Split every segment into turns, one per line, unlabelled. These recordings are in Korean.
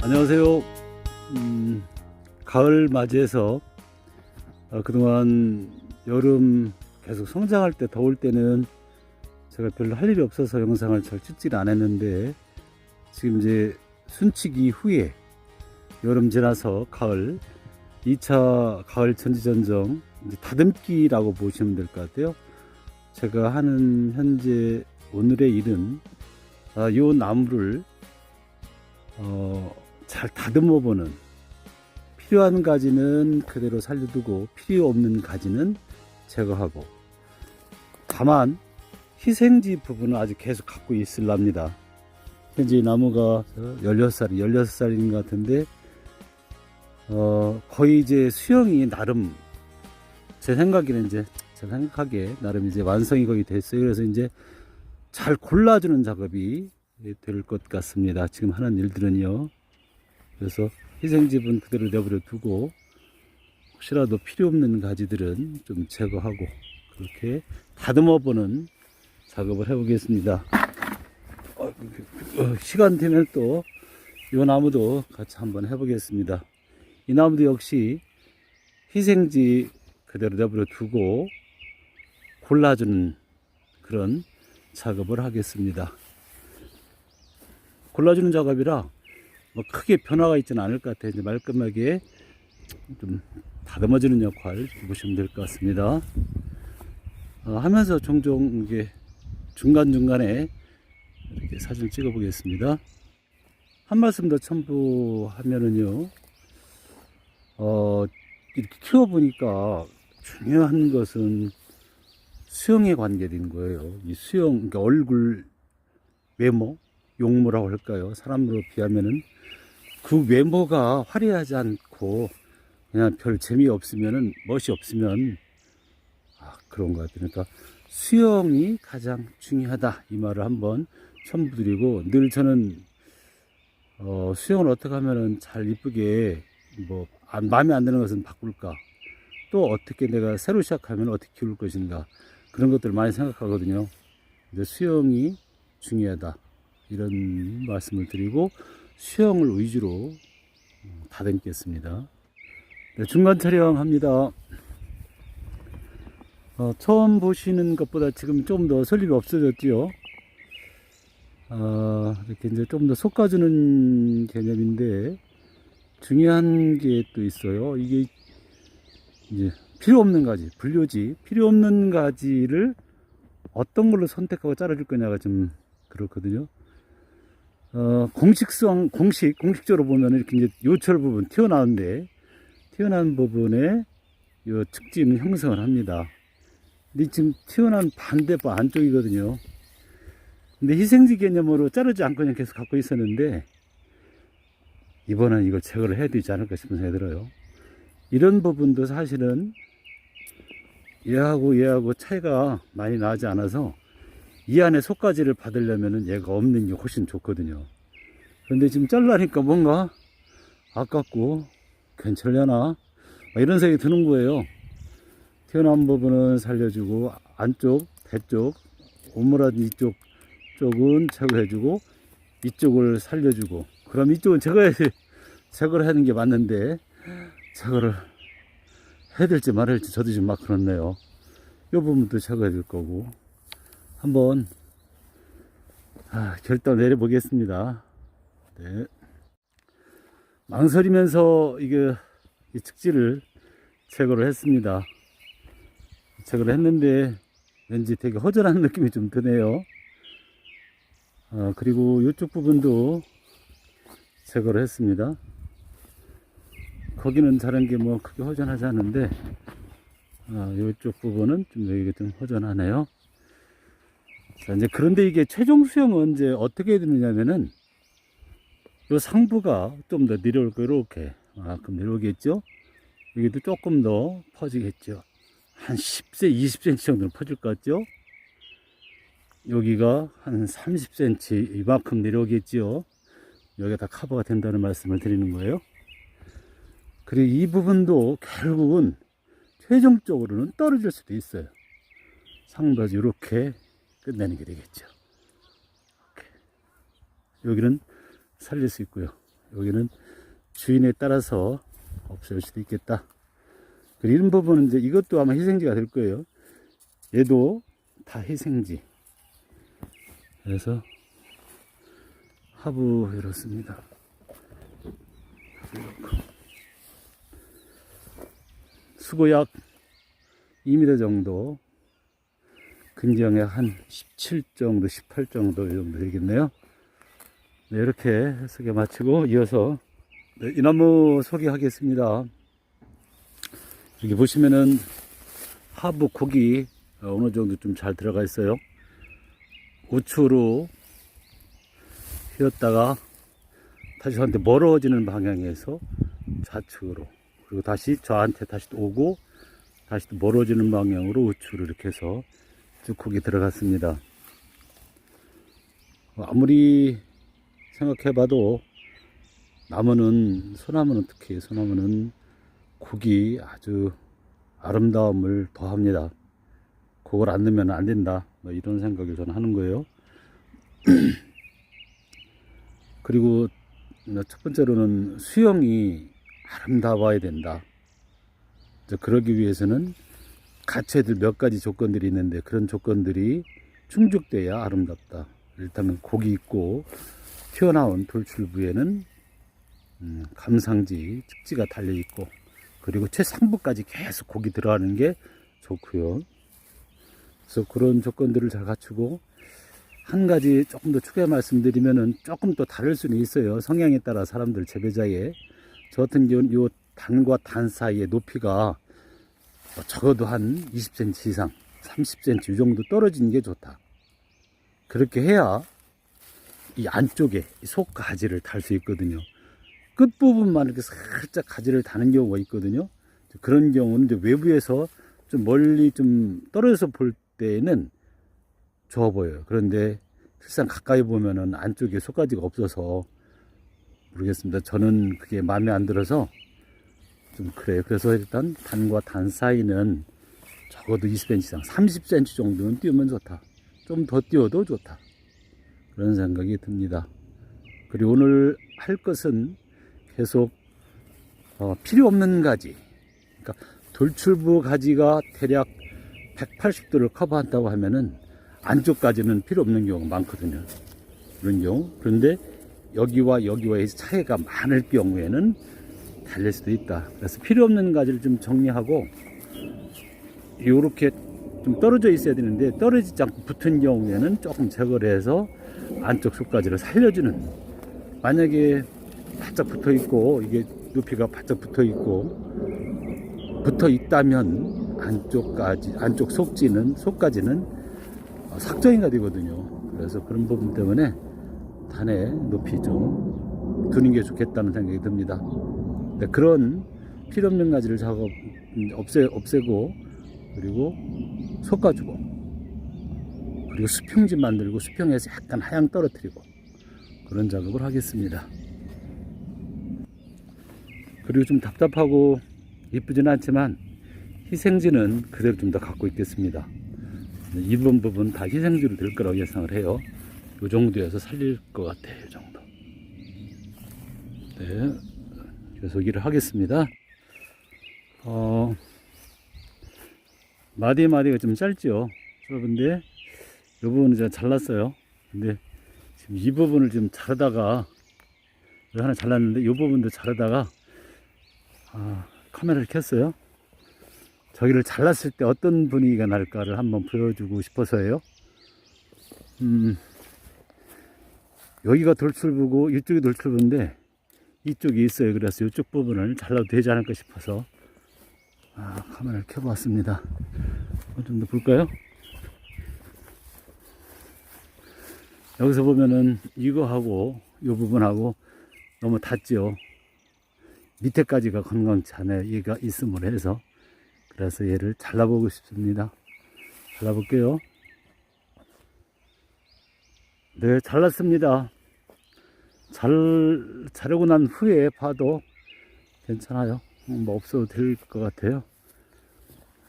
안녕하세요. 가을 맞이해서 그동안 여름 계속 성장할 때 더울 때는 제가 별로 할 일이 없어서 영상을 잘 찍질 않았는데, 지금 이제 순치기 후에 여름 지나서 가을 2차 가을 천지전정 이제 다듬기라고 보시면 될 것 같아요. 제가 하는 현재 오늘의 일은 요 나무를 잘 다듬어 보는, 필요한 가지는 그대로 살려두고 필요 없는 가지는 제거하고, 다만 희생지 부분은 아직 계속 갖고 있을랍니다. 현재 이 나무가 16살인 것 같은데 거의 이제 수영이 나름, 제 생각에는 이제 제가 생각하기에 나름 이제 완성이 거의 됐어요. 그래서 이제 잘 골라주는 작업이 될 것 같습니다. 지금 하는 일들은요. 그래서 희생집은 그대로 내버려 두고, 혹시라도 필요 없는 가지들은 좀 제거하고, 그렇게 다듬어 보는 작업을 해 보겠습니다. 시간 되면 또 이 나무도 같이 한번 해 보겠습니다. 이 나무도 역시 희생지 그대로 내버려 두고 골라주는 그런 작업을 하겠습니다. 골라주는 작업이라 뭐 크게 변화가 있지는 않을 것 같아요. 이제 말끔하게 좀 다듬어주는 역할 보시면 될 것 같습니다. 하면서 종종 이게 중간중간에 이렇게 사진을 찍어 보겠습니다. 한 말씀 더 첨부하면은요, 이렇게 키워보니까 중요한 것은 수영에 관계된 거예요. 이 수영, 그러니까 얼굴 외모, 용모라고 할까요? 사람으로 비하면은 그 외모가 화려하지 않고 그냥 별 재미없으면은, 멋이 없으면 그런 것 같아요. 그러니까 수영이 가장 중요하다, 이 말을 한번 첨부드리고, 늘 저는 수영을 어떻게 하면은 잘 이쁘게, 뭐 마음에 안 드는 것은 바꿀까, 또 어떻게 내가 새로 시작하면 어떻게 키울 것인가, 그런 것들을 많이 생각하거든요. 근데 수영이 중요하다, 이런 말씀을 드리고 수영을 위주로 다듬겠습니다. 네, 중간 촬영합니다. 처음 보시는 것보다 지금 좀 더 설립이 없어졌죠. 이렇게 이제 좀 더 솎아주는 개념인데, 중요한 게 또 있어요. 이게 이제 필요 없는 가지, 불효지, 필요 없는 가지를 어떤 걸로 선택하고 자르줄 거냐가 좀 그렇거든요. 공식적으로 보면 이렇게 이제 요철 부분, 튀어나온 부분에 요 측지는 형성을 합니다. 근데 지금 튀어나온 반대부 안쪽이거든요. 근데 희생지 개념으로 자르지 않고 그냥 계속 갖고 있었는데, 이번엔 이걸 제거를 해야 되지 않을까 싶은 생각이 들어요. 이런 부분도 사실은 얘하고 차이가 많이 나지 않아서 이 안에 속가지를 받으려면은 얘가 없는 게 훨씬 좋거든요. 그런데 지금 잘라니까 뭔가 아깝고 괜찮려나 이런 생각이 드는 거예요. 튀어나온 부분은 살려주고, 안쪽 배쪽 오므라진 이쪽 쪽은 제거해주고, 이쪽을 살려주고, 그럼 이쪽은 제거를 하는 게 맞는데, 제거를 해야 될지 말아야 될지 저도 지금 막 그렇네요. 이 부분도 제거해 줄 거고, 한번 결단 내려보겠습니다. 네. 망설이면서 이 측지를 제거를 했습니다. 제거를 했는데 왠지 되게 허전한 느낌이 좀 드네요. 그리고 이쪽 부분도 제거를 했습니다. 거기는 자른 게 뭐 크게 허전하지 않은데, 이쪽 부분은 좀 여기가 좀 허전하네요. 자, 이제 그런데 이게 최종 수영은 이제 어떻게 해야 되느냐면은, 요 상부가 좀 더 내려올 거, 이렇게 그럼 내려오겠죠. 여기도 조금 더 퍼지겠죠. 한 10cm, 20cm 정도는 퍼질 것 같죠. 여기가 한 30cm 이만큼 내려오겠죠. 여기가 다 커버가 된다는 말씀을 드리는 거예요. 그리고 이 부분도 결국은 최종적으로는 떨어질 수도 있어요. 상부까지 이렇게 끝내는 게 되겠죠. 이렇게. 여기는 살릴 수 있고요. 여기는 주인에 따라서 없을 수도 있겠다. 그리고 이런 부분은 이제 이것도 아마 희생지가 될 거예요. 얘도 다 희생지. 그래서 하부 이렇습니다. 수고 약 2m 정도, 근경에 한 17 정도, 18 정도 이 정도 되겠네요. 네, 이렇게 소개 마치고 이어서 이 나무 소개하겠습니다. 여기 보시면은 하부 곡이 어느 정도 좀 잘 들어가 있어요. 우측으로 휘었다가 다시 저한테 멀어지는 방향에서 좌측으로, 그리고 다시 저한테 다시 또 오고 다시 또 멀어지는 방향으로 우측으로 이렇게 해서 쭉 곡이 들어갔습니다. 아무리 생각해봐도 나무는, 소나무는 특히 소나무는 곡이 아주 아름다움을 더합니다. 곡을 안 넣으면 안 된다, 뭐 이런 생각을 저는 하는 거예요. 그리고 첫 번째로는 수영이 아름다워야 된다. 그러기 위해서는 갖춰야 될 몇 가지 조건들이 있는데, 그런 조건들이 충족돼야 아름답다. 일단은 곡이 있고 튀어나온 돌출부에는 감상지, 측지가 달려있고, 그리고 최상부까지 계속 곡이 들어가는 게 좋고요. 그래서 그런 조건들을 잘 갖추고, 한 가지 조금 더 추가 말씀드리면은 조금 또 다를 수는 있어요. 성향에 따라 사람들 재배자에. 저 같은 경우는 요 단과 단 사이의 높이가 적어도 한 20cm 이상, 30cm 이 정도 떨어지는 게 좋다. 그렇게 해야 이 안쪽에 속 가지를 달 수 있거든요. 끝부분만 이렇게 살짝 가지를 다는 경우가 있거든요. 그런 경우는 이제 외부에서 좀 멀리 좀 떨어져서 볼 때는 좋아 보여요. 그런데 실상 가까이 보면은 안쪽에 속가지가 없어서 모르겠습니다. 저는 그게 마음에 안 들어서 좀 그래요. 그래서 일단 단과 단 사이는 적어도 20cm 이상, 30cm 정도는 띄우면 좋다. 좀 더 띄워도 좋다. 그런 생각이 듭니다. 그리고 오늘 할 것은 계속 필요 없는 가지, 그러니까 돌출부 가지가 대략 180도를 커버한다고 하면은 안쪽까지는 필요 없는 경우가 많거든요. 그런 경우. 그런데 여기와 여기와의 차이가 많을 경우에는 달릴 수도 있다. 그래서 필요 없는 가지를 좀 정리하고, 요렇게 좀 떨어져 있어야 되는데 떨어지지 않고 붙은 경우에는 조금 제거를 해서 안쪽 속가지를 살려주는, 만약에 바짝 붙어 있고 이게 높이가 바짝 붙어 있고 붙어 있다면 안쪽 속가지는 삭정이가 되거든요. 그래서 그런 부분 때문에 단의 높이 좀 두는 게 좋겠다는 생각이 듭니다. 네, 그런 필요 없는 가지를 없애고, 그리고 솎아주고, 그리고 수평지 만들고 수평에서 약간 하향 떨어뜨리고, 그런 작업을 하겠습니다. 그리고 좀 답답하고 이쁘진 않지만 희생지는 그대로 좀 더 갖고 있겠습니다. 이번 부분 다 희생지로 될 거라고 예상을 해요. 이 정도에서 살릴 것 같아요. 이 정도. 네, 계속 일을 하겠습니다. 마디마디가 좀 짧죠. 짧은데 이 부분은 제가 잘랐어요. 근데 지금 이 부분을 좀 자르다가, 하나 잘랐는데 이 부분도 자르다가 카메라를 켰어요. 저기를 잘랐을 때 어떤 분위기가 날까를 한번 보여주고 싶어서요. 여기가 돌출부고 이쪽이 돌출부인데 이쪽이 있어요. 그래서 이쪽 부분을 잘라도 되지 않을까 싶어서 카메라를 켜봤습니다. 좀 더 볼까요? 여기서 보면은 이거하고 이 부분하고 너무 닿죠. 밑에까지가 건강치 않아요. 얘가 있음으로 해서. 그래서 얘를 잘라보고 싶습니다. 잘라볼게요. 네, 잘랐습니다. 자르고 난 후에 봐도 괜찮아요. 뭐 없어도 될 것 같아요.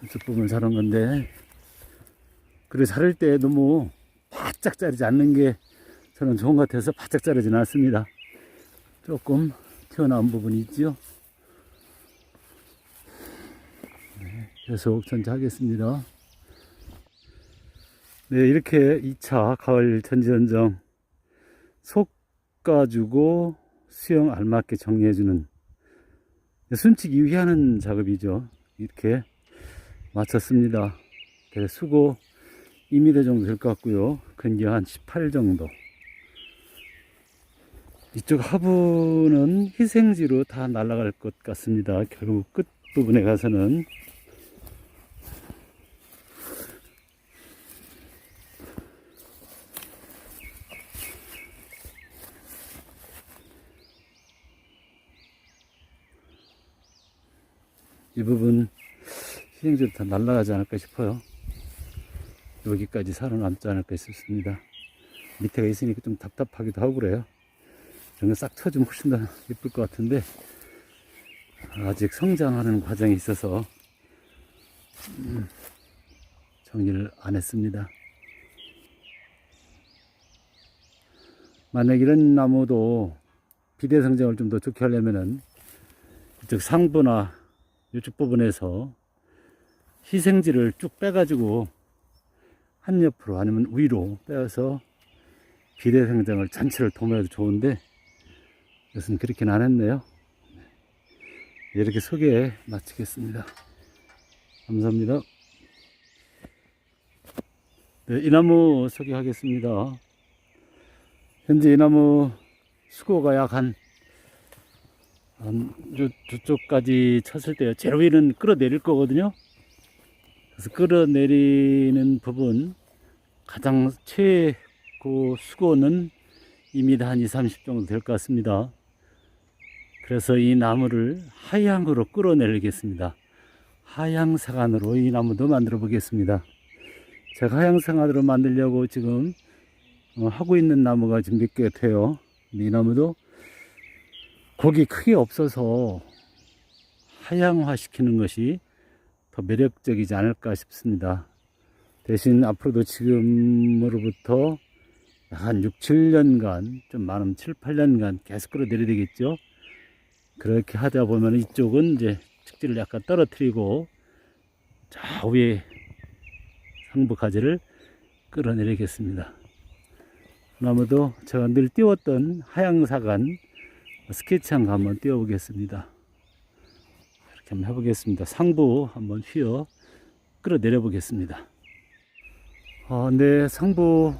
이쪽 부분 자른 건데, 그리고 자를 때 너무 바짝 자르지 않는 게 저는 좋은 것 같아서 바짝 자르지는 않습니다. 조금 튀어나온 부분이 있지요. 네, 계속 전지하겠습니다. 네, 이렇게 2차 가을 전지현정 솎아주고 수영 알맞게 정리해주는 순칙 이후에 하는 작업이죠. 이렇게 마쳤습니다. 네, 수고 2m 정도 될 것 같고요. 근기 한 18 정도. 이쪽 하부는 희생지로 다 날아갈 것 같습니다. 결국 끝 부분에 가서는. 이 부분 희생지로 다 날아가지 않을까 싶어요. 여기까지 살아남지 않을까 싶습니다. 밑에가 있으니까 좀 답답하기도 하고 그래요. 이런 거 싹 쳐주면 훨씬 더 예쁠 것 같은데 아직 성장하는 과정이 있어서 정리를 안 했습니다. 만약 이런 나무도 비대 성장을 좀 더 좋게 하려면은 이쪽 상부나 이쪽 부분에서 희생지를 쭉 빼가지고 한 옆으로 아니면 위로 빼서 비대 성장을 전체를 도모해도 좋은데 이것은 그렇게는 안 했네요. 이렇게 소개 마치겠습니다. 감사합니다. 네, 이 나무 소개하겠습니다. 현재 이 나무 수고가 약 저쪽까지 쳤을 때 제일 위는 끌어내릴 거거든요. 그래서 끌어내리는 부분 가장 최고 수고는 2m 한 2, 30 정도 될 것 같습니다. 그래서 이 나무를 하향으로 끌어내리겠습니다. 하향사간으로 이 나무도 만들어 보겠습니다. 제가 하향사간으로 만들려고 지금 하고 있는 나무가 지금 몇 개가 돼요. 이 나무도 곡이 크게 없어서 하향화 시키는 것이 더 매력적이지 않을까 싶습니다. 대신 앞으로도 지금으로부터 한 6, 7년간, 좀 많으면 7, 8년간 계속 끌어내려야 되겠죠. 그렇게 하다 보면 이쪽은 이제 측지를 약간 떨어뜨리고 저 위에 상부 가지를 끌어내리겠습니다. 나무도 제가 늘 띄웠던 하향사간 스케치한 거 한번 띄워보겠습니다. 이렇게 한번 해보겠습니다. 상부 한번 휘어 끌어내려 보겠습니다. 네, 상부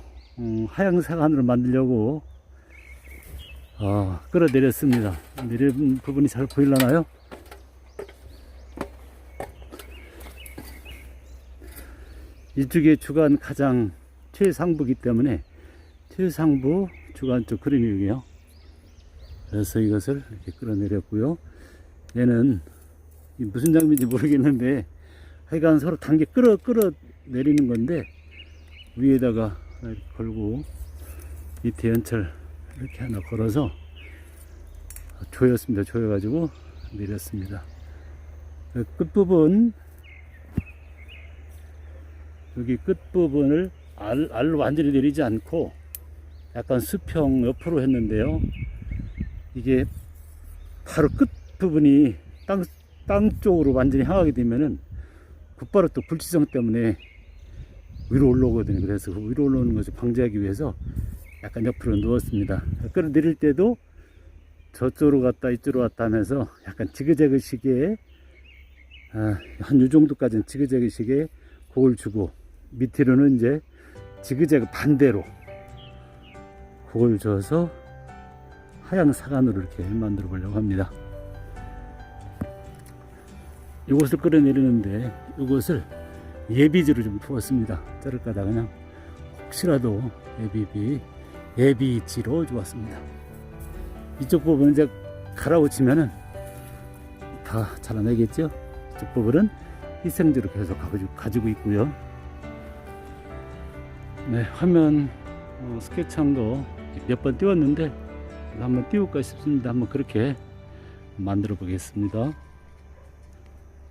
하향사간으로 만들려고 끌어내렸습니다. 내린 부분이 잘 보이려나요? 이쪽에 주간 가장 최상부이기 때문에 최상부 주간 쪽 그림이고요. 그래서 이것을 이렇게 끌어내렸고요. 얘는 무슨 장비인지 모르겠는데 하여간 서로 단계 끌어내리는 건데 위에다가 이렇게 걸고 밑에 연철 이렇게 하나 걸어서 조였습니다. 조여가지고 내렸습니다. 끝부분, 여기 끝부분을 알로 완전히 내리지 않고 약간 수평 옆으로 했는데요. 이게 바로 끝부분이 땅 쪽으로 완전히 향하게 되면은 곧바로 또 불지정 때문에 위로 올라오거든요. 그래서 위로 올라오는 것을 방지하기 위해서 약간 옆으로 누웠습니다. 끌어내릴 때도 저쪽으로 갔다 이쪽으로 갔다 하면서 약간 지그재그 시기에 한 이 정도까지는 지그재그 시기에 곡을 주고 밑으로는 이제 지그재그 반대로 곡을 줘서 하향사간으로 이렇게 만들어 보려고 합니다. 이곳을 끌어내리는데 이곳을 예비지로 좀 부었습니다. 자를까다 그냥 혹시라도 예비지로 주었습니다. 이쪽 부분은 이제 갈아오치면은 다 잘라내겠죠. 이쪽 부분은 희생지로 계속 가지고 있고요. 네, 화면 스케치한 거 몇 번 띄웠는데 한번 띄울까 싶습니다. 한번 그렇게 만들어 보겠습니다.